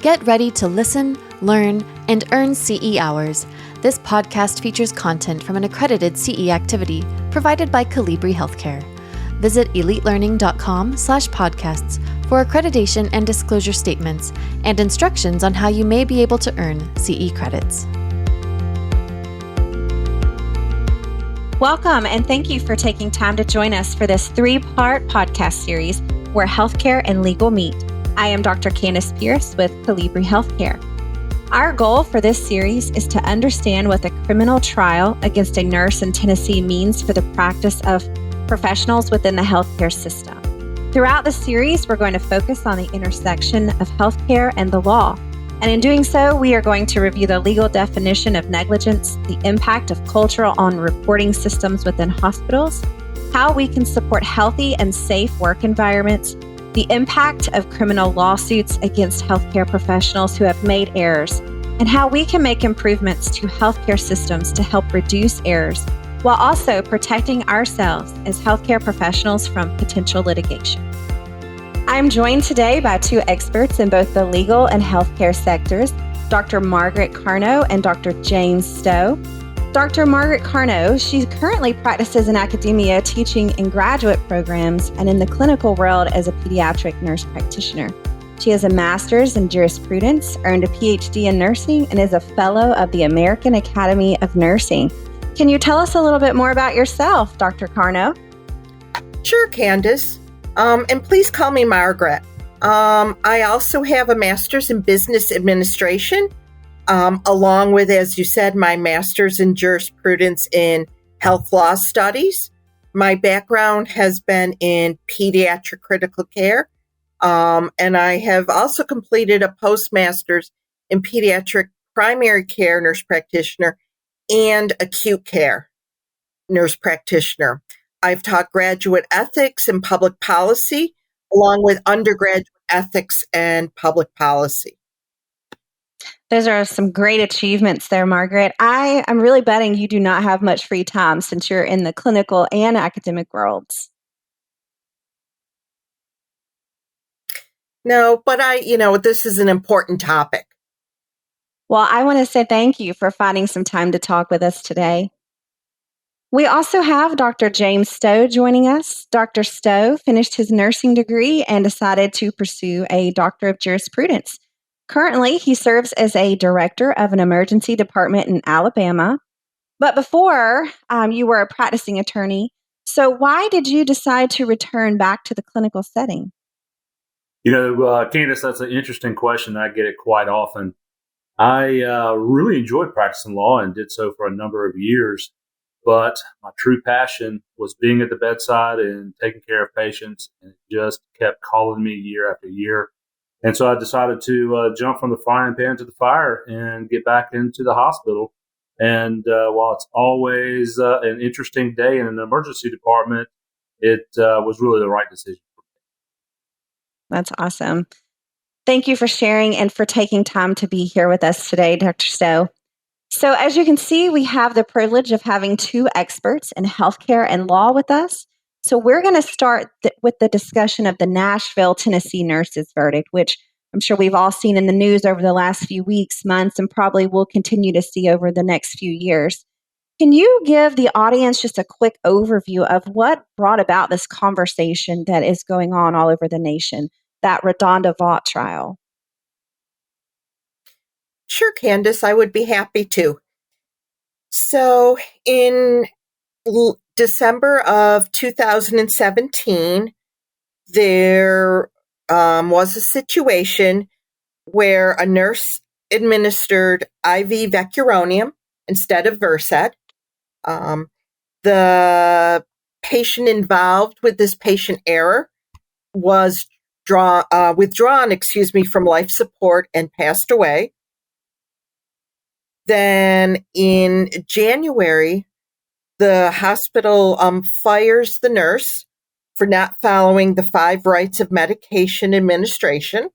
Get ready to listen, learn, and earn CE hours. This podcast features content from an accredited CE activity provided by Colibri Healthcare. Visit elitelearning.com/podcasts for accreditation and disclosure statements and instructions on how you may be able to earn CE credits. Welcome, and thank you for taking time to join us for this 3-part podcast series where healthcare and legal meet. I am Dr. Candace Pierce with Colibri Healthcare. Our goal for this series is to understand what the criminal trial against a nurse in Tennessee means for the practice of professionals within the healthcare system. Throughout the series, we're going to focus on the intersection of healthcare and the law. And in doing so, we are going to review the legal definition of negligence, the impact of culture on reporting systems within hospitals, how we can support healthy and safe work environments, the impact of criminal lawsuits against healthcare professionals who have made errors, and how we can make improvements to healthcare systems to help reduce errors, while also protecting ourselves as healthcare professionals from potential litigation. I'm joined today by 2 experts in both the legal and healthcare sectors, Dr. Margaret Carno and Dr. James Stowe. Dr. Margaret Carno, she currently practices in academia, teaching in graduate programs and in the clinical world as a pediatric nurse practitioner. She has a master's in jurisprudence, earned a PhD in nursing, and is a fellow of the American Academy of Nursing. Can you tell us a little bit more about yourself, Dr. Carno? Sure, Candace. And please call me Margaret. I also have a master's in business administration, along with, as you said, my master's in jurisprudence in health law studies. My background has been in pediatric critical care, and I have also completed a postmaster's in pediatric primary care nurse practitioner and acute care nurse practitioner. I've taught graduate ethics and public policy, along with undergraduate ethics and public policy. Those are some great achievements there, Margaret. I am really betting you do not have much free time since you're in the clinical and academic worlds. No, but this is an important topic. Well, I want to say thank you for finding some time to talk with us today. We also have Dr. James Stowe joining us. Dr. Stowe finished his nursing degree and decided to pursue a Doctor of Jurisprudence. Currently, he serves as a director of an emergency department in Alabama. But before, you were a practicing attorney. So why did you decide to return back to the clinical setting? Candace, that's an interesting question. I get it quite often. I really enjoyed practicing law and did so for a number of years. But my true passion was being at the bedside and taking care of patients, and it just kept calling me year after year. And so I decided to jump from the frying pan to the fire and get back into the hospital. And while it's always an interesting day in an emergency department, it was really the right decision for me. That's awesome. Thank you for sharing and for taking time to be here with us today, Dr. Stowe. So as you can see, we have the privilege of having 2 experts in healthcare and law with us. So we're going to start with the discussion of the Nashville, Tennessee nurses' verdict, which I'm sure we've all seen in the news over the last few weeks, months, and probably will continue to see over the next few years. Can you give the audience just a quick overview of what brought about this conversation that is going on all over the nation, that RaDonda Vaught trial? Sure, Candace, I would be happy to. So in December of 2017, there was a situation where a nurse administered IV vecuronium instead of Versed. The patient involved with this patient error was withdrawn from life support and passed away. Then in January, the hospital fires the nurse for not following the 5 rights of medication administration.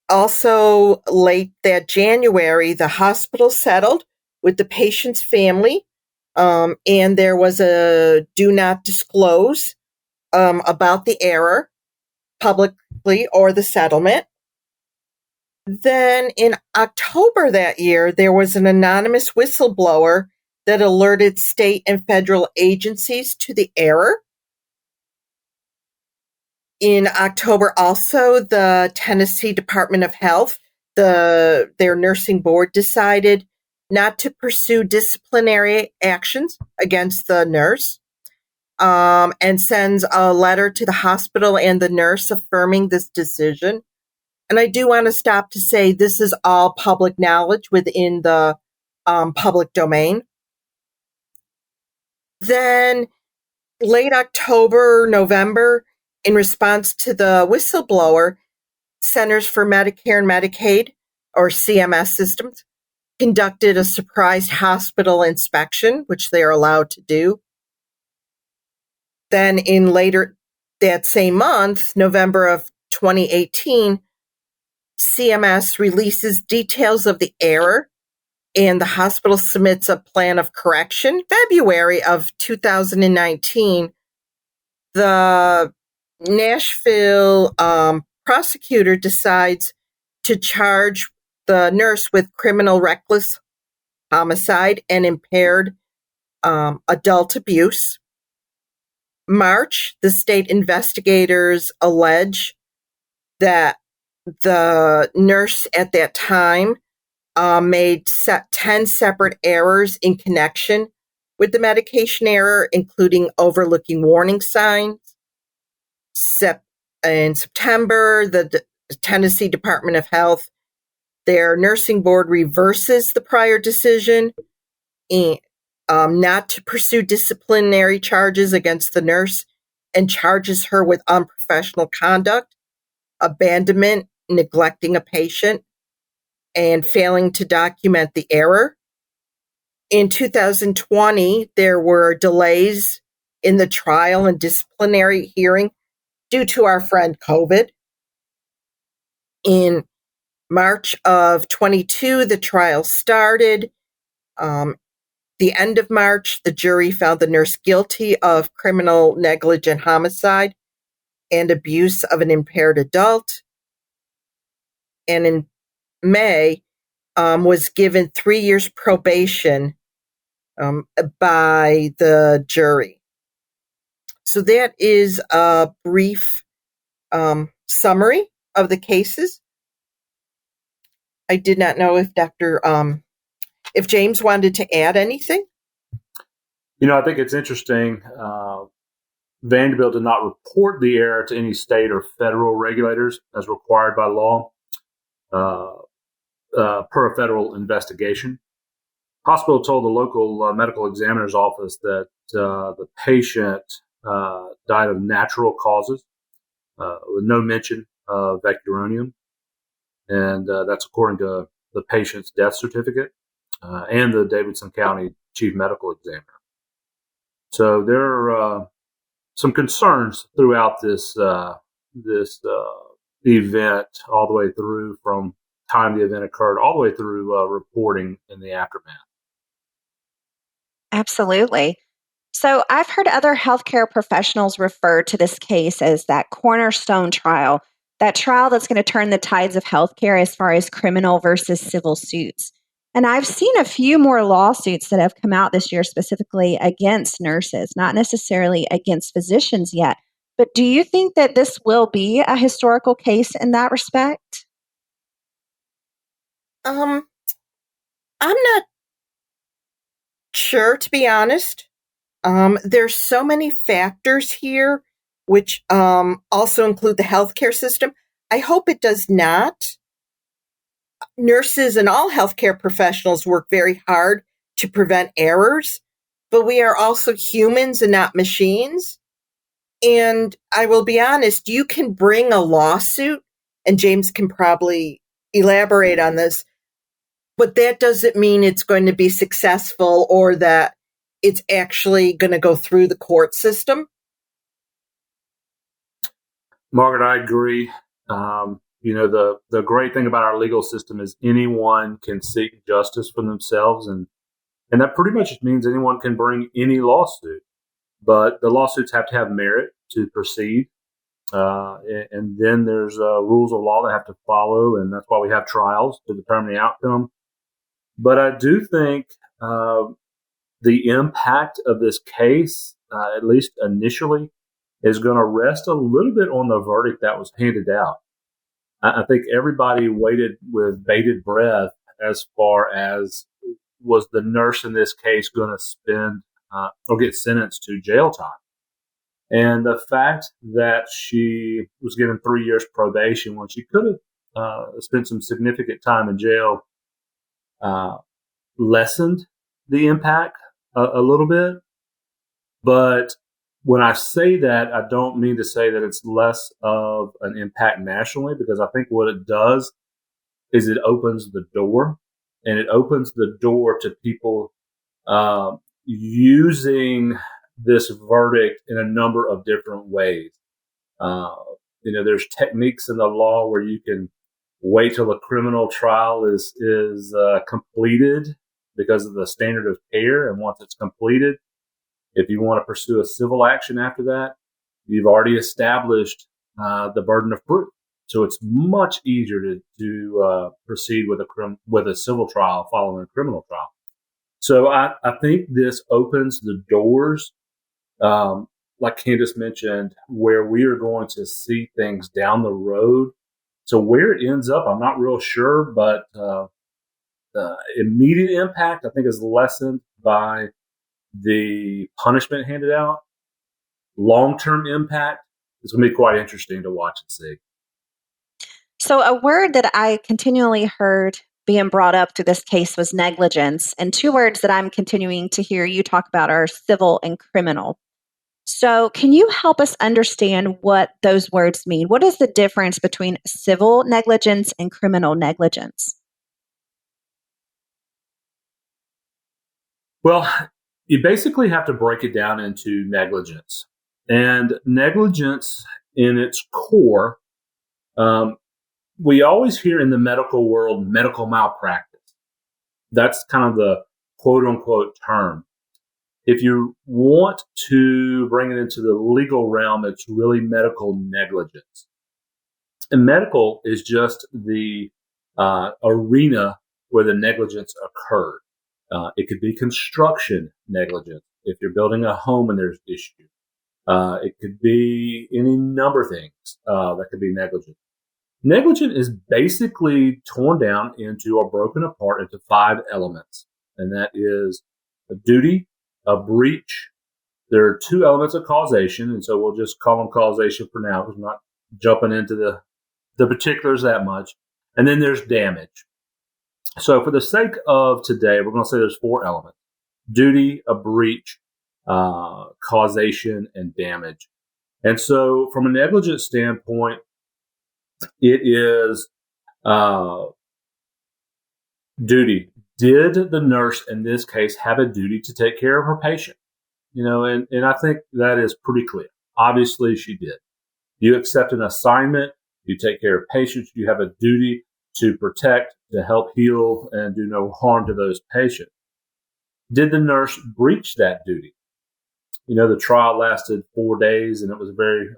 Also, late that January, the hospital settled with the patient's family, and there was a do not disclose about the error. Public plea or the settlement. Then in October that year, there was an anonymous whistleblower that alerted state and federal agencies to the error. In October also, the Tennessee Department of Health, their nursing board, decided not to pursue disciplinary actions against the nurse, and sends a letter to the hospital and the nurse affirming this decision. And I do want to stop to say this is all public knowledge within the public domain. Then late October, November, in response to the whistleblower, Centers for Medicare and Medicaid, or CMS systems, conducted a surprise hospital inspection, which they are allowed to do. Then in later that same month, November of 2018, CMS releases details of the error and the hospital submits a plan of correction. February of 2019, the Nashville prosecutor decides to charge the nurse with criminal reckless homicide and impaired adult abuse. March, the state investigators allege that the nurse at that time made 10 separate errors in connection with the medication error, including overlooking warning signs. In September, the Tennessee Department of Health, their nursing board reverses the prior decision not to pursue disciplinary charges against the nurse and charges her with unprofessional conduct, abandonment, neglecting a patient, and failing to document the error. In 2020, there were delays in the trial and disciplinary hearing due to our friend COVID. In March of 22, the trial started. The end of March, the jury found the nurse guilty of criminal negligent homicide and abuse of an impaired adult. And in May, was given 3 years probation by the jury. So that is a brief summary of the cases. I did not know if James wanted to add anything. I think it's interesting. Vanderbilt did not report the error to any state or federal regulators as required by law per a federal investigation. Hospital told the local medical examiner's office that the patient died of natural causes with no mention of vecuronium. And that's according to the patient's death certificate and the Davidson County Chief Medical Examiner. So there are some concerns throughout this event, all the way through from time the event occurred, all the way through reporting in the aftermath. Absolutely. So I've heard other healthcare professionals refer to this case as that cornerstone trial, that trial that's going to turn the tides of healthcare as far as criminal versus civil suits. And I've seen a few more lawsuits that have come out this year specifically against nurses, not necessarily against physicians yet. But do you think that this will be a historical case in that respect? I'm not sure, to be honest. There's so many factors here, which also include the healthcare system. I hope it does not. Nurses and all healthcare professionals work very hard to prevent errors, but we are also humans and not machines. And I will be honest, you can bring a lawsuit, and James can probably elaborate on this, but that doesn't mean it's going to be successful or that it's actually going to go through the court system. Margaret, I agree. The great thing about our legal system is anyone can seek justice for themselves, and that pretty much means anyone can bring any lawsuit. But the lawsuits have to have merit to proceed. And then there's rules of law that have to follow, and that's why we have trials to determine the outcome. But I do think the impact of this case, at least initially, is going to rest a little bit on the verdict that was handed out. I think everybody waited with bated breath as far as, was the nurse in this case going to spend or get sentenced to jail time? And the fact that she was given 3 years probation when she could have spent some significant time in jail lessened the impact a little bit. But when I say that, I don't mean to say that it's less of an impact nationally, because I think what it does is it opens the door, and it opens the door to people using this verdict in a number of different ways. There's techniques in the law where you can wait till a criminal trial is completed because of the standard of care, and once it's completed, if you want to pursue a civil action after that, you've already established the burden of proof. So it's much easier to proceed with a civil trial following a criminal trial. So I think this opens the doors, like Candace mentioned, where we are going to see things down the road. So where it ends up, I'm not real sure, but the immediate impact, I think, is lessened by the punishment handed out. Long-term impact is going to be quite interesting to watch and see. So a word that I continually heard being brought up through this case was negligence. And two words that I'm continuing to hear you talk about are civil and criminal. So can you help us understand what those words mean? What is the difference between civil negligence and criminal negligence? Well, you basically have to break it down into negligence. And negligence in its core, we always hear in the medical world, medical malpractice. That's kind of the quote unquote term. If you want to bring it into the legal realm, it's really medical negligence. And medical is just the arena where the negligence occurred. It could be construction negligence if you're building a home and there's issue. It could be any number of things that could be negligent. Negligent is basically torn down into or broken apart into 5 elements, and that is a duty, a breach. There are 2 elements of causation, and so we'll just call them causation for now because we're not jumping into the particulars that much. And then there's damage. So for the sake of today, we're going to say there's 4 elements: duty, a breach, causation, and damage. And so from a negligence standpoint, it is duty. Did the nurse in this case have a duty to take care of her patient? And I think that is pretty clear. Obviously, she did. You accept an assignment, you take care of patients, you have a duty to protect, to help heal, and do no harm to those patients. Did the nurse breach that duty? The trial lasted 4 days, and it was a very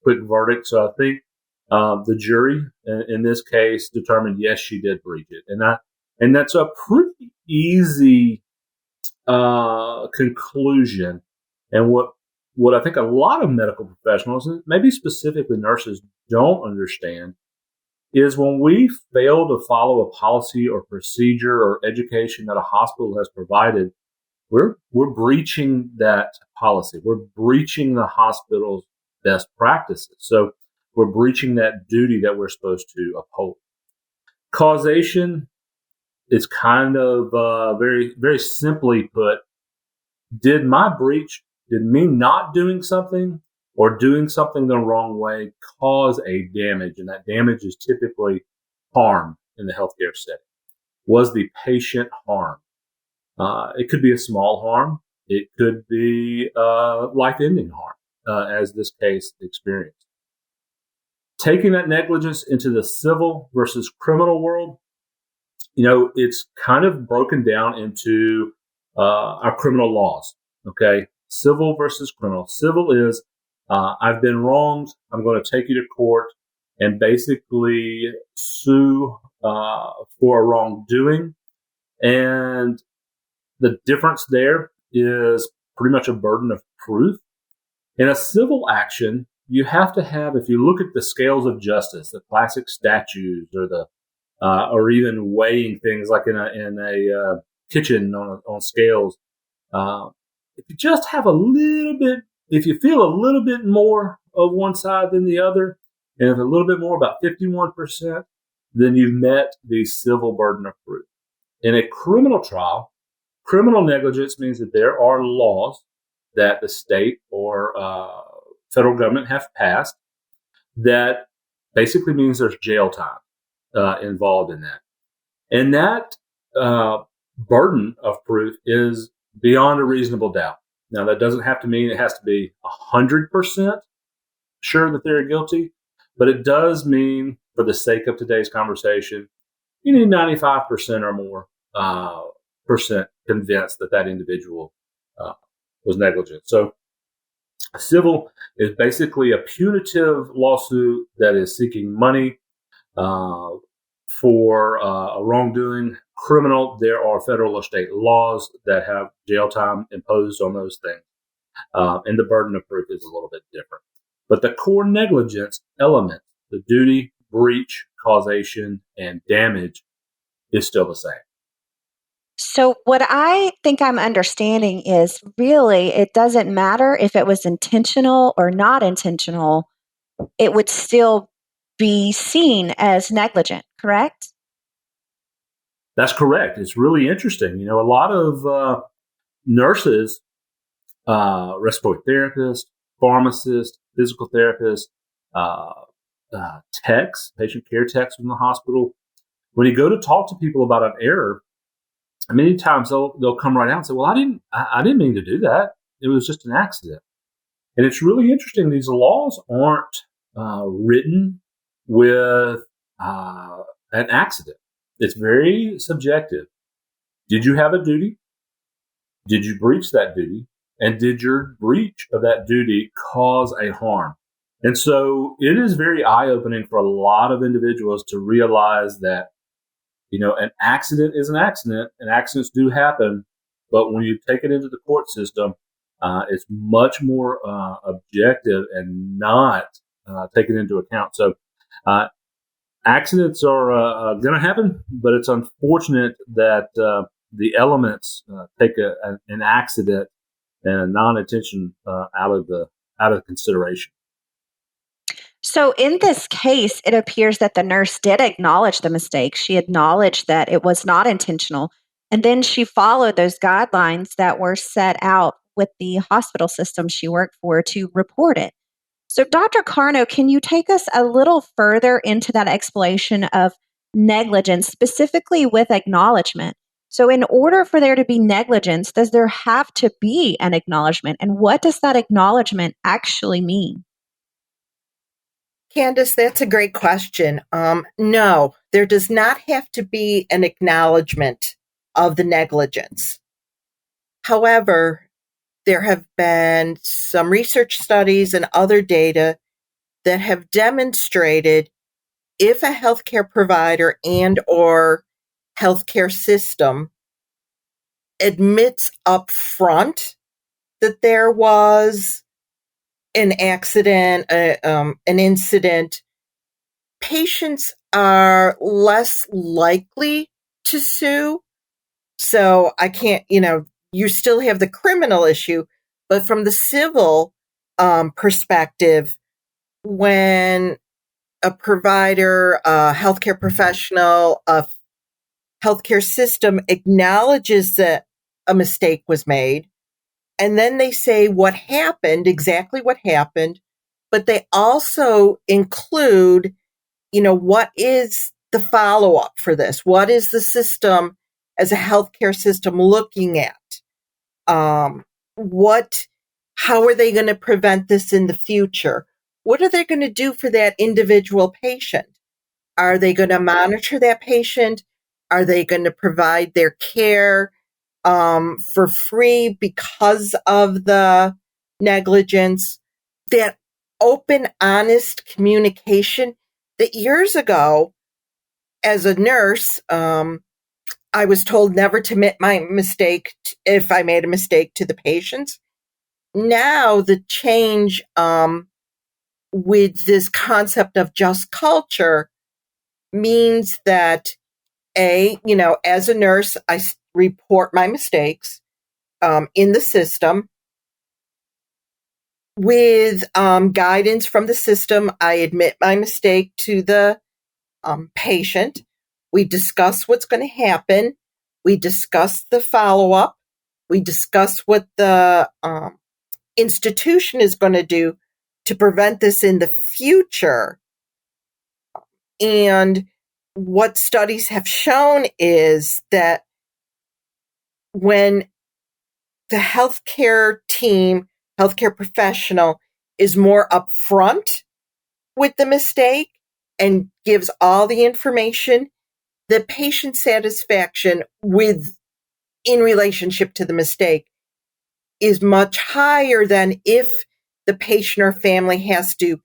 quick verdict. So I think the jury, in this case, determined yes, she did breach it, and that's a pretty easy conclusion. And what I think a lot of medical professionals, and maybe specifically nurses, don't understand is when we fail to follow a policy or procedure or education that a hospital has provided, we're breaching that policy. We're breaching the hospital's best practices. So we're breaching that duty that we're supposed to uphold. Causation is kind of very, very simply put, did me not doing something or doing something the wrong way cause a damage? And that damage is typically harm in the healthcare setting. Was the patient harmed? It could be a small harm. It could be life-ending harm, as this case experienced. Taking that negligence into the civil versus criminal world, it's kind of broken down into our criminal laws. Okay, civil versus criminal. Civil is I've been wronged. I'm going to take you to court and basically sue for a wrongdoing. And the difference there is pretty much a burden of proof. In a civil action, you have to have, if you look at the scales of justice, the classic statutes, or even weighing things like in a kitchen on scales. If you just have a little bit, if you feel a little bit more of one side than the other, and if a little bit more, about 51%, then you've met the civil burden of proof. In a criminal trial, criminal negligence means that there are laws that the state or federal government have passed that basically means there's jail time involved in that. And that burden of proof is beyond a reasonable doubt. Now, that doesn't have to mean it has to be 100% sure that they're guilty, but it does mean, for the sake of today's conversation, you need 95% or more percent convinced that that individual was negligent. So civil is basically a punitive lawsuit that is seeking money for a wrongdoing. Criminal, there are federal or state laws that have jail time imposed on those things. And the burden of proof is a little bit different. But the core negligence element, the duty, breach, causation, and damage is still the same. So what I think I'm understanding is really it doesn't matter if it was intentional or not intentional, it would still be seen as negligent, correct? That's correct. It's really interesting. A lot of nurses, respiratory therapists, pharmacists, physical therapists, techs, patient care techs from the hospital, when you go to talk to people about an error, many times they'll come right out and say, "Well, I didn't mean to do that. It was just an accident." And it's really interesting. These laws aren't written with an accident. It's very subjective. Did you have a duty? Did you breach that duty? And did your breach of that duty cause a harm? And so it is very eye-opening for a lot of individuals to realize that, an accident is an accident, and accidents do happen. But when you take it into the court system, it's much more objective and not taken into account. So accidents are going to happen, but it's unfortunate that the elements take an accident and a non-intention out of consideration. So in this case, it appears that the nurse did acknowledge the mistake. She acknowledged that it was not intentional. And then she followed those guidelines that were set out with the hospital system she worked for to report it. So Dr. Carno, can you take us a little further into that explanation of negligence, specifically with acknowledgement? So in order for there to be negligence, does there have to be an acknowledgement? And what does that acknowledgement actually mean? Candace, that's a great question. No, there does not have to be an acknowledgement of the negligence. However, there have been some research studies and other data that have demonstrated if a healthcare provider and or healthcare system admits up front that there was an accident, an incident, patients are less likely to sue. So I can't, you still have the criminal issue, but from the civil perspective, when a provider, a healthcare professional, a healthcare system acknowledges that a mistake was made, and then they say what happened, exactly what happened, but they also include, what is the follow-up for this? What is the system as a healthcare system looking at? How are they going to prevent this in the future? What are they going to do for that individual patient? Are they going to monitor that patient? Are they going to provide their care for free because of the negligence? That open, honest communication that years ago, as a nurse, I was told never to admit my mistake if I made a mistake to the patients. Now the change with this concept of just culture means that as a nurse, I report my mistakes in the system. With guidance from the system, I admit my mistake to the patient. We discuss what's going to happen. We discuss the follow-up. We discuss what the institution is going to do to prevent this in the future. And what studies have shown is that when the healthcare team, healthcare professional is more upfront with the mistake and gives all the information, the patient satisfaction in relationship to the mistake is much higher than if the patient or family has to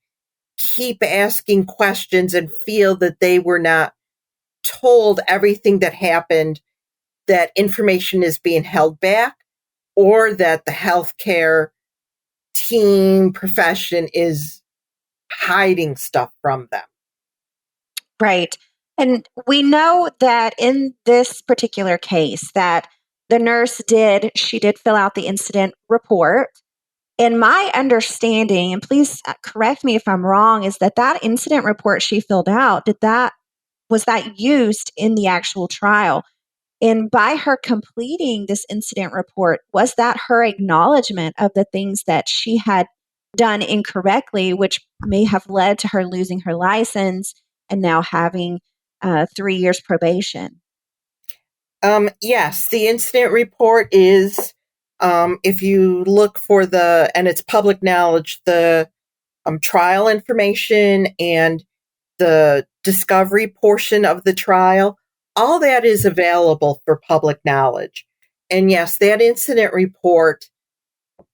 keep asking questions and feel that they were not told everything that happened, that information is being held back, or that the healthcare team profession is hiding stuff from them. Right. And we know that in this particular case that the nurse she did fill out the incident report. And my understanding, and please correct me if I'm wrong, is that incident report she filled out, was that used in the actual trial? And by her completing this incident report, was that her acknowledgement of the things that she had done incorrectly, which may have led to her losing her license and now having 3 years probation? Yes, the incident report is, if you look for and it's public knowledge, the trial information and the discovery portion of the trial, all that is available for public knowledge. And yes, that incident report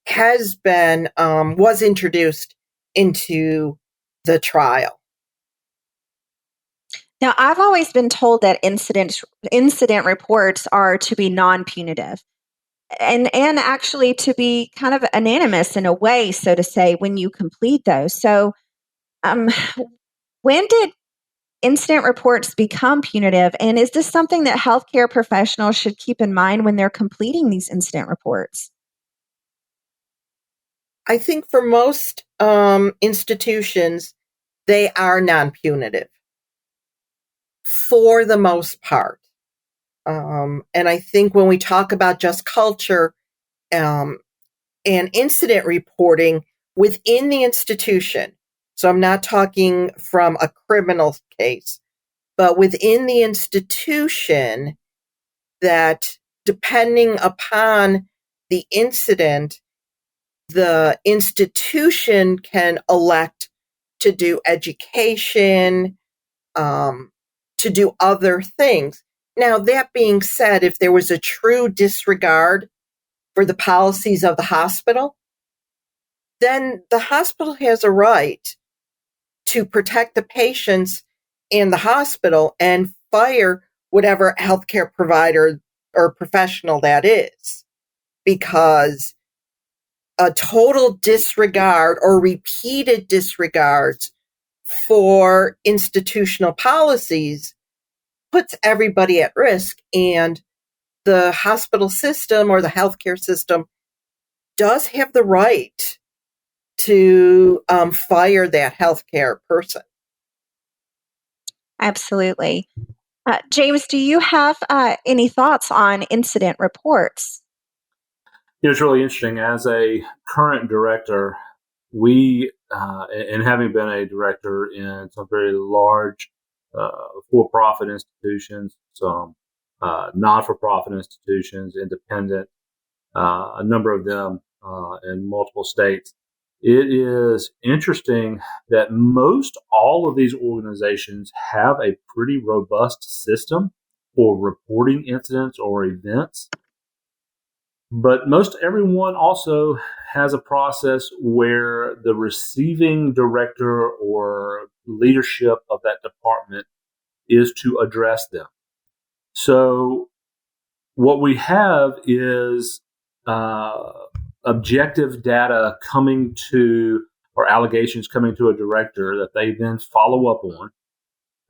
was introduced into the trial. Now, I've always been told that incident reports are to be non-punitive and actually to be kind of anonymous in a way, so to say, when you complete those. So when did incident reports become punitive? And is this something that healthcare professionals should keep in mind when they're completing these incident reports? I think for most institutions, they are non-punitive for the most part. And I think when we talk about just culture and incident reporting within the institution, so I'm not talking from a criminal case, but within the institution, that depending upon the incident, the institution can elect to do education, to do other things. Now, that being said, if there was a true disregard for the policies of the hospital, then the hospital has a right to protect the patients in the hospital and fire whatever healthcare provider or professional that is. Because a total disregard or repeated disregards for institutional policies puts everybody at risk, and the hospital system or the healthcare system does have the right to fire that healthcare person. Absolutely. James, do you have any thoughts on incident reports? It's really interesting. As a current director, we, and having been a director in some very large for-profit institutions, some not-for-profit institutions, independent, a number of them in multiple states, it is interesting that most all of these organizations have a pretty robust system for reporting incidents or events. But most everyone also has a process where the receiving director or leadership of that department is to address them. So what we have is objective data coming to, or allegations coming to a director that they then follow up on.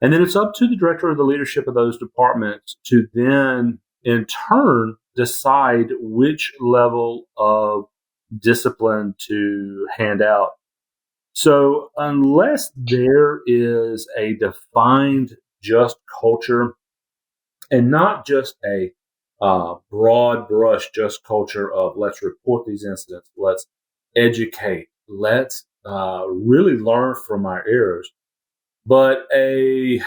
And then it's up to the director or the leadership of those departments to then, in turn, decide which level of discipline to hand out. So unless there is a defined just culture, and not just a broad brush just culture of let's report these incidents, let's educate, let's really learn from our errors, but a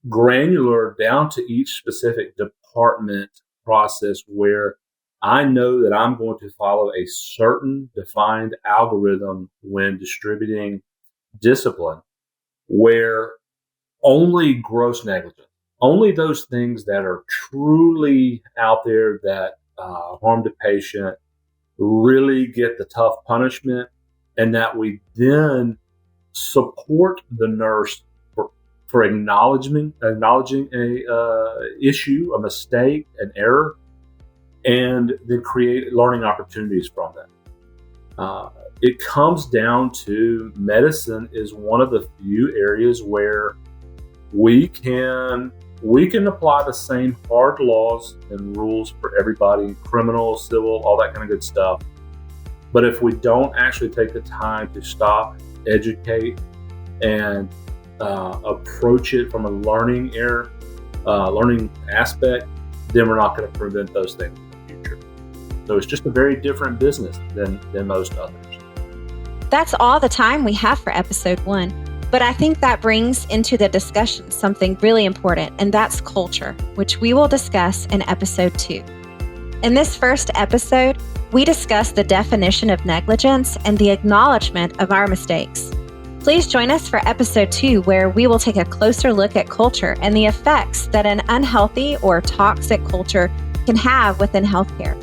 granular down to each specific department process where I know that I'm going to follow a certain defined algorithm when distributing discipline, where only gross negligence, only those things that are truly out there that harm the patient really get the tough punishment, and that we then support the nurse for acknowledging a issue, a mistake, an error, and then create learning opportunities from that. It comes down to medicine is one of the few areas where we can apply the same hard laws and rules for everybody, criminal, civil, all that kind of good stuff. But if we don't actually take the time to stop, educate, and approach it from a learning aspect, then we're not going to prevent those things in the future. So it's just a very different business than most others. That's all the time we have for episode 1. But I think that brings into the discussion something really important, and that's culture, which we will discuss in episode 2. In this first episode, we discuss the definition of negligence and the acknowledgement of our mistakes. Please join us for episode 2, where we will take a closer look at culture and the effects that an unhealthy or toxic culture can have within healthcare,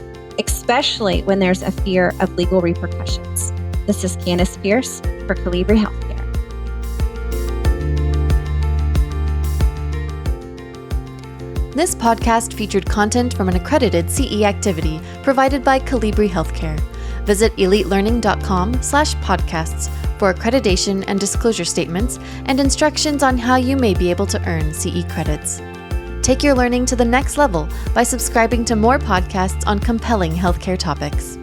especially when there's a fear of legal repercussions. This is Candace Pierce for Colibri Healthcare. This podcast featured content from an accredited CE activity provided by Colibri Healthcare. Visit elitelearning.com/podcasts for accreditation and disclosure statements and instructions on how you may be able to earn CE credits. Take your learning to the next level by subscribing to more podcasts on compelling healthcare topics.